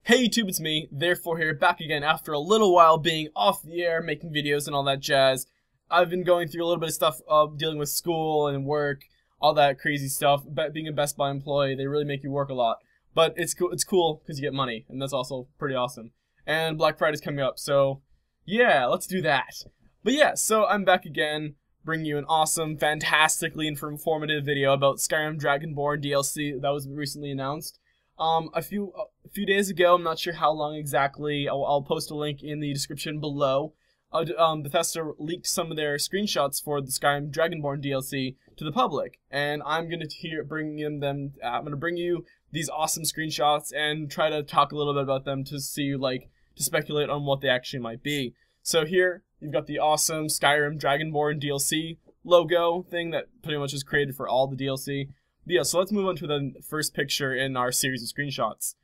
Hey YouTube, it's me, ThereFour here, back again after a little while being off the air, making videos and all that jazz. I've been going through a little bit of stuff dealing with school and work, all that crazy stuff. Being a Best Buy employee, they really make you work a lot. But it's cool because you get money, and that's also pretty awesome. And Black Friday's coming up, so yeah, let's do that. But yeah, so I'm back again, bringing you an awesome, fantastically informative video about Skyrim Dragonborn DLC that was recently announced. A few days ago, I'm not sure how long exactly, I'll post a link in the description below. Bethesda leaked some of their screenshots for the Skyrim Dragonborn DLC to the public, and I'm gonna bring you these awesome screenshots and try to talk a little bit about them to see, to speculate on what they actually might be. So here, you've got the awesome Skyrim Dragonborn DLC logo thing that pretty much is created for all the DLC. But yeah, so let's move on to the first picture in our series of screenshots.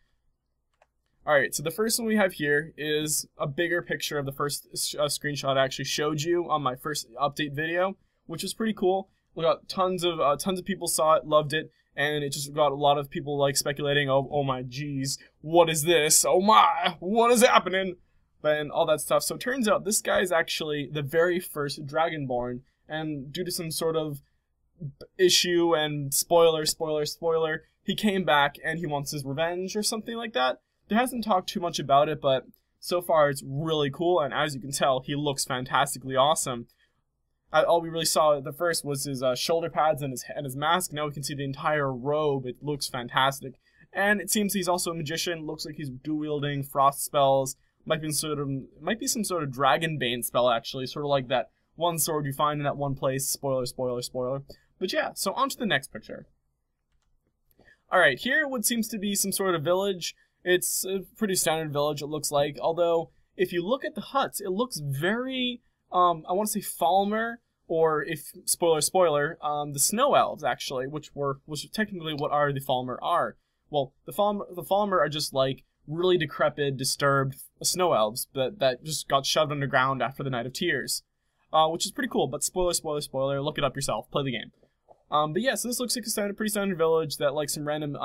Alright, so the first one we have here is a bigger picture of the first screenshot I actually showed you on my first update video, which was pretty cool. We got tons of people saw it, loved it, and it just got a lot of people speculating, oh my geez, what is this? Oh my, what is happening? And all that stuff. So it turns out this guy is actually the very first Dragonborn, and due to some sort of issue and spoiler, he came back and he wants his revenge or something like that. There hasn't talked too much about it, but so far it's really cool, and as you can tell, he looks fantastically awesome. All we really saw at the first was his shoulder pads and his mask. Now we can see the entire robe. It looks fantastic. And it seems he's also a magician. Looks like he's dual-wielding frost spells. Might be some sort of Dragonbane spell, actually. Sort of like that one sword you find in that one place. Spoiler. But yeah, so on to the next picture. Alright, here what seems to be some sort of village. It's a pretty standard village, it looks like. Although, if you look at the huts, it looks very, I want to say Falmer, or if, spoiler, the Snow Elves, actually, which technically what the Falmer are. Well, the Falmer are just really decrepit, disturbed Snow Elves that just got shoved underground after the Night of Tears. Which is pretty cool, but spoiler, look it up yourself, play the game. But yeah, so this looks like a pretty standard village that some random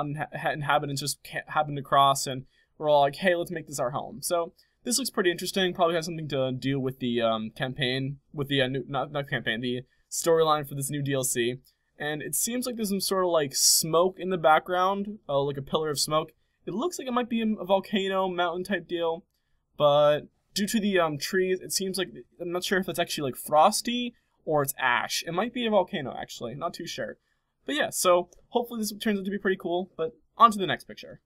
inhabitants just happened to cross, and we're all like, hey, let's make this our home. So this looks pretty interesting, probably has something to do with the campaign, with the, the storyline for this new DLC. And it seems like there's some sort of smoke in the background, like a pillar of smoke. It looks like it might be a volcano, mountain type deal, but due to the trees, it seems like, I'm not sure if it's actually frosty or it's ash. It might be a volcano, actually, not too sure. But yeah, so hopefully this turns out to be pretty cool, but on to the next picture.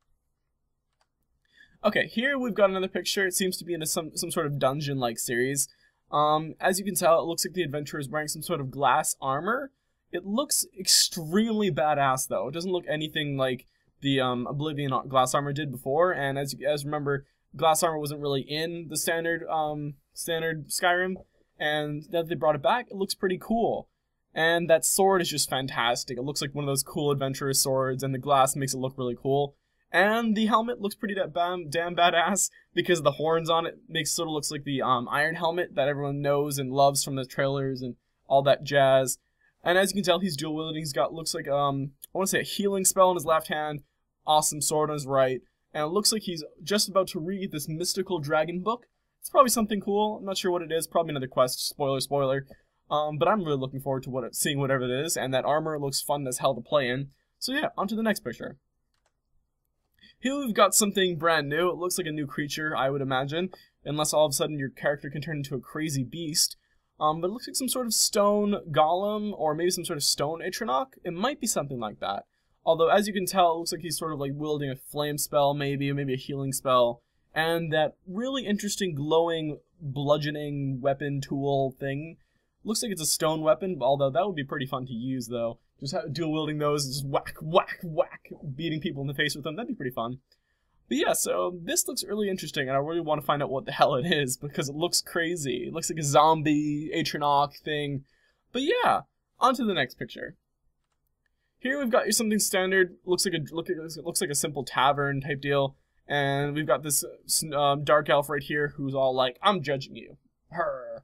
Okay, here we've got another picture. It seems to be in some sort of dungeon-like series. As you can tell, it looks like the adventurer is wearing some sort of glass armor. It looks extremely badass, though. It doesn't look anything like the Oblivion glass armor did before, and as remember, glass armor wasn't really in the standard Skyrim, and now that they brought it back, it looks pretty cool. And that sword is just fantastic. It looks like one of those cool adventurer swords, and the glass makes it look really cool. And the helmet looks pretty damn badass, because the horns on it sort of looks like the iron helmet that everyone knows and loves from the trailers and all that jazz. And as you can tell, he's dual wielding. He's got, looks like, I want to say a healing spell in his left hand, awesome sword on his right, and it looks like he's just about to read this mystical dragon book. It's probably something cool. I'm not sure what it is. Probably another quest. Spoiler. But I'm really looking forward to seeing whatever it is, and that armor looks fun as hell to play in. So yeah, on to the next picture. Here we've got something brand new. It looks like a new creature, I would imagine, unless all of a sudden your character can turn into a crazy beast. But it looks like some sort of stone golem, or maybe some sort of stone Atronach. It might be something like that. Although, as you can tell, it looks like he's sort of wielding a flame spell, maybe a healing spell. And that really interesting glowing bludgeoning weapon tool thing. Looks like it's a stone weapon, although that would be pretty fun to use, though. Just dual wielding those and just whack, beating people in the face with them. That'd be pretty fun. But yeah, so this looks really interesting, and I really want to find out what the hell it is, because it looks crazy. It looks like a zombie Atronach thing. But yeah, on to the next picture. Here we've got something standard. Looks like a simple tavern type deal. And we've got this dark elf right here who's all like, I'm judging you. Her.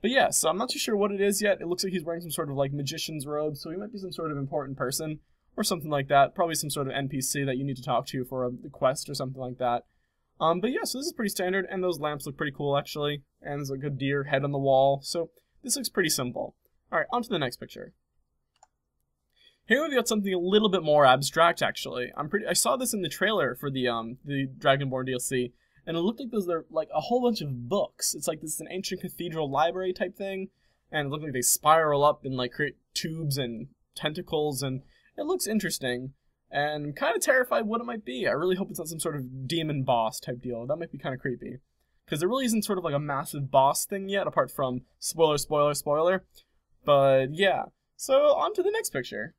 But yeah, so I'm not too sure what it is yet. It looks like he's wearing some sort of magician's robe, so he might be some sort of important person. Or something like that. Probably some sort of NPC that you need to talk to for a quest or something like that. But yeah, so this is pretty standard, and those lamps look pretty cool, actually. And there's like a deer head on the wall, so this looks pretty simple. Alright, on to the next picture. Here we've got something a little bit more abstract, actually. I saw this in the trailer for the Dragonborn DLC, and it looked like those are like a whole bunch of books. It's like this is an ancient cathedral library type thing, and it looked like they spiral up and like create tubes and tentacles, and it looks interesting. And I'm kind of terrified what it might be. I really hope it's not some sort of demon boss type deal. That might be kind of creepy. Because there really isn't sort of like a massive boss thing yet, apart from spoiler, spoiler, spoiler. But yeah. So on to the next picture.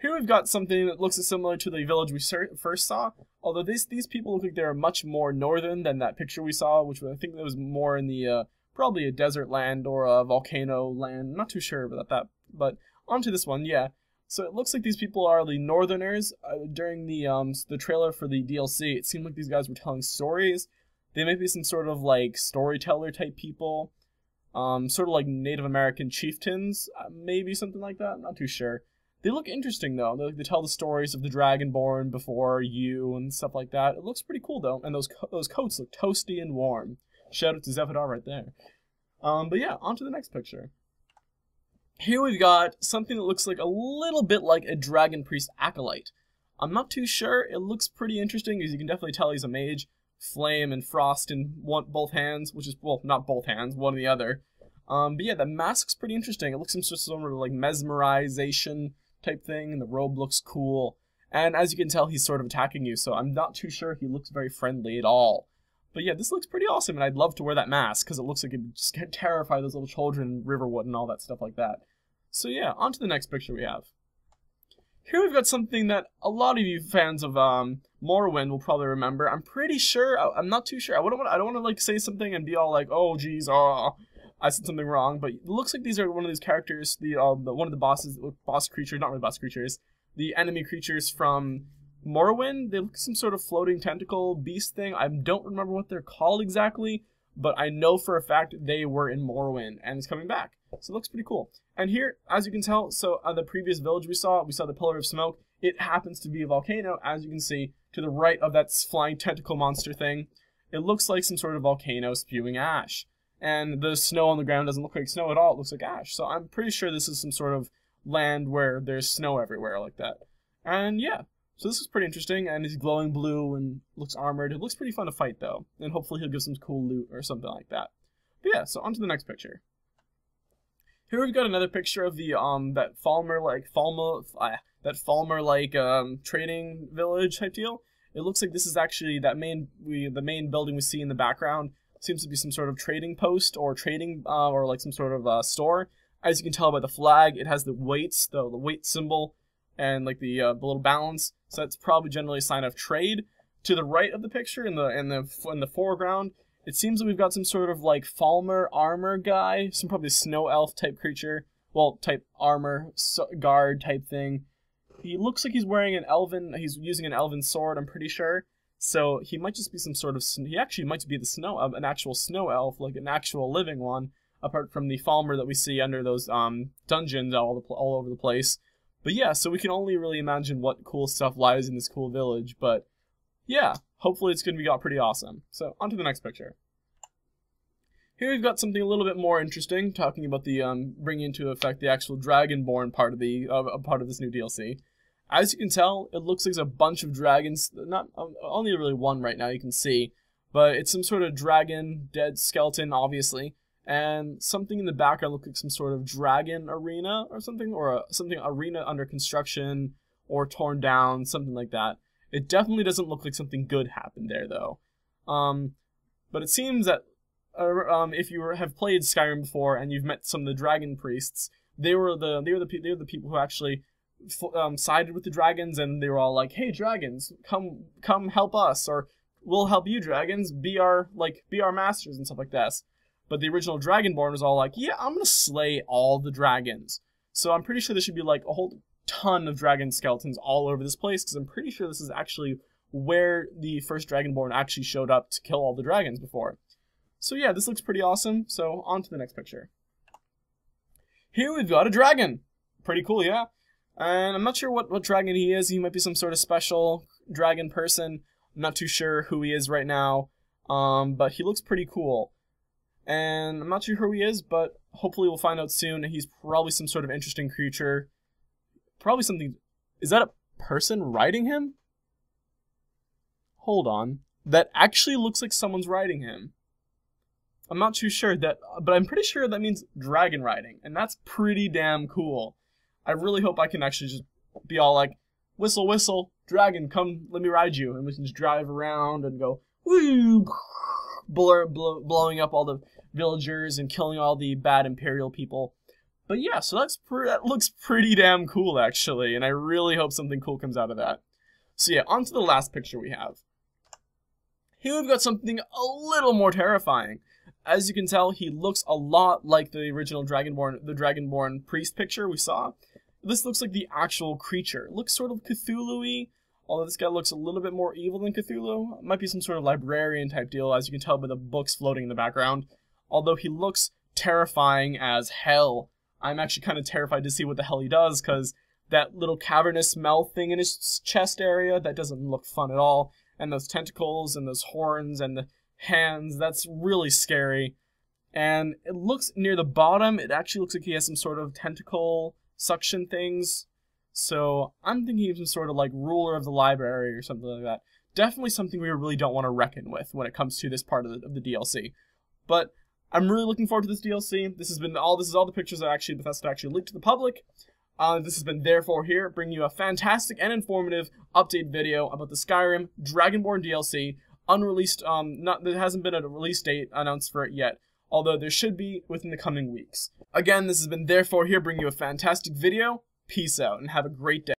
Here we've got something that looks similar to the village we first saw. Although these people look like they're much more northern than that picture we saw, which I think was more in the probably a desert land or a volcano land. I'm not too sure about that. But onto this one, yeah. So it looks like these people are the Northerners. During the trailer for the DLC, it seemed like these guys were telling stories. They might be some sort of like storyteller type people, sort of like Native American chieftains, maybe something like that. I'm not too sure. They look interesting though. They tell the stories of the Dragonborn before you and stuff like that. It looks pretty cool though, and those coats look toasty and warm. Shout out to Zevadar right there. But yeah, on to the next picture. Here we've got something that looks like a little bit like a Dragon Priest Acolyte. I'm not too sure. It looks pretty interesting, as you can definitely tell he's a mage. Flame and frost in both hands, which is, well, not both hands, one or the other. But yeah, the mask's pretty interesting. It looks some sort of like mesmerization type thing, and the robe looks cool. And as you can tell, he's sort of attacking you, so I'm not too sure he looks very friendly at all. But yeah, this looks pretty awesome, and I'd love to wear that mask, because it looks like it'd just terrify those little children in Riverwood and all that stuff like that. So yeah, on to the next picture we have. Here we've got something that a lot of you fans of Morrowind will probably remember. I'm pretty sure, I'm not too sure. I don't want to like say something and be all like, oh geez, I said something wrong. But it looks like these are one of these characters, one of the boss creatures, not really boss creatures, the enemy creatures from Morrowind. They look like some sort of floating tentacle beast thing. I don't remember what they're called exactly, but I know for a fact they were in Morrowind, and it's coming back. So it looks pretty cool. And here, as you can tell, so the previous village we saw the Pillar of Smoke. It happens to be a volcano, as you can see, to the right of that flying tentacle monster thing. It looks like some sort of volcano spewing ash. And the snow on the ground doesn't look like snow at all, it looks like ash. So I'm pretty sure this is some sort of land where there's snow everywhere like that. And yeah, so this is pretty interesting, and he's glowing blue and looks armored. It looks pretty fun to fight though, and hopefully he'll give some cool loot or something like that. But yeah, so on to the next picture. Here we've got another picture of the that Falmer-like trading village type deal. It looks like this is actually the main building we see in the background. Seems to be some sort of trading post or trading or like some sort of store. As you can tell by the flag, it has the weights, the weight symbol, and like the little balance. So that's probably generally a sign of trade. To the right of the picture, in the foreground, it seems that we've got some sort of like Falmer armor guy, some probably snow elf type creature, well, type armor guard type thing. He looks like he's wearing he's using an elven sword, I'm pretty sure. So he might just be some sort of, he actually might be an actual snow elf, like an actual living one, apart from the Falmer that we see under those dungeons all over the place. But yeah, so we can only really imagine what cool stuff lies in this cool village, but yeah, hopefully it's going to be pretty awesome. So, on to the next picture. Here we've got something a little bit more interesting, talking about the bringing into effect the actual Dragonborn part of this new DLC. As you can tell, it looks like there's a bunch of dragons, not only really one right now you can see, but it's some sort of dragon, dead skeleton, obviously, and something in the background looks like some sort of dragon arena or something, or something arena under construction or torn down, something like that. It definitely doesn't look like something good happened there, though. But it seems that if you have played Skyrim before and you've met some of the dragon priests, they were the people who actually sided with the dragons, and they were all like, "Hey, dragons, come help us, or we'll help you, dragons. Be our masters and stuff like that." But the original Dragonborn was all like, "Yeah, I'm gonna slay all the dragons." So I'm pretty sure there should be like a whole ton of dragon skeletons all over this place, because I'm pretty sure this is actually where the first Dragonborn actually showed up to kill all the dragons before. So yeah, this looks pretty awesome. So on to the next picture. Here we've got a dragon. Pretty cool, yeah? And I'm not sure what dragon he is. He might be some sort of special dragon person. I'm not too sure who he is right now, but he looks pretty cool. And I'm not sure who he is, but hopefully we'll find out soon. He's probably some sort of interesting creature. Probably something... Is that a person riding him? Hold on. That actually looks like someone's riding him. I'm not too sure, but I'm pretty sure that means dragon riding, and that's pretty damn cool. I really hope I can actually just be all like, whistle, whistle, dragon, come, let me ride you, and we can just drive around and go, woo, blowing up all the villagers and killing all the bad imperial people. But yeah, so that looks pretty damn cool, actually, and I really hope something cool comes out of that. So yeah, on to the last picture we have. Here we've got something a little more terrifying. As you can tell, he looks a lot like the original Dragonborn priest picture we saw. This looks like the actual creature. It looks sort of Cthulhu-y, although this guy looks a little bit more evil than Cthulhu. It might be some sort of librarian type deal, as you can tell by the books floating in the background. Although he looks terrifying as hell. I'm actually kind of terrified to see what the hell he does, because that little cavernous mouth thing in his chest area, that doesn't look fun at all. And those tentacles and those horns and the hands, that's really scary. And it looks near the bottom, it actually looks like he has some sort of tentacle suction things. So I'm thinking of some sort of like ruler of the library or something like that. Definitely something we really don't want to reckon with when it comes to this part of the DLC. But I'm really looking forward to this DLC. This is all the pictures that actually Bethesda leaked to the public. This has been ThereFour here, bringing you a fantastic and informative update video about the Skyrim Dragonborn DLC, unreleased. There hasn't been a release date announced for it yet, although there should be within the coming weeks. Again, this has been ThereFour here, bringing you a fantastic video. Peace out and have a great day.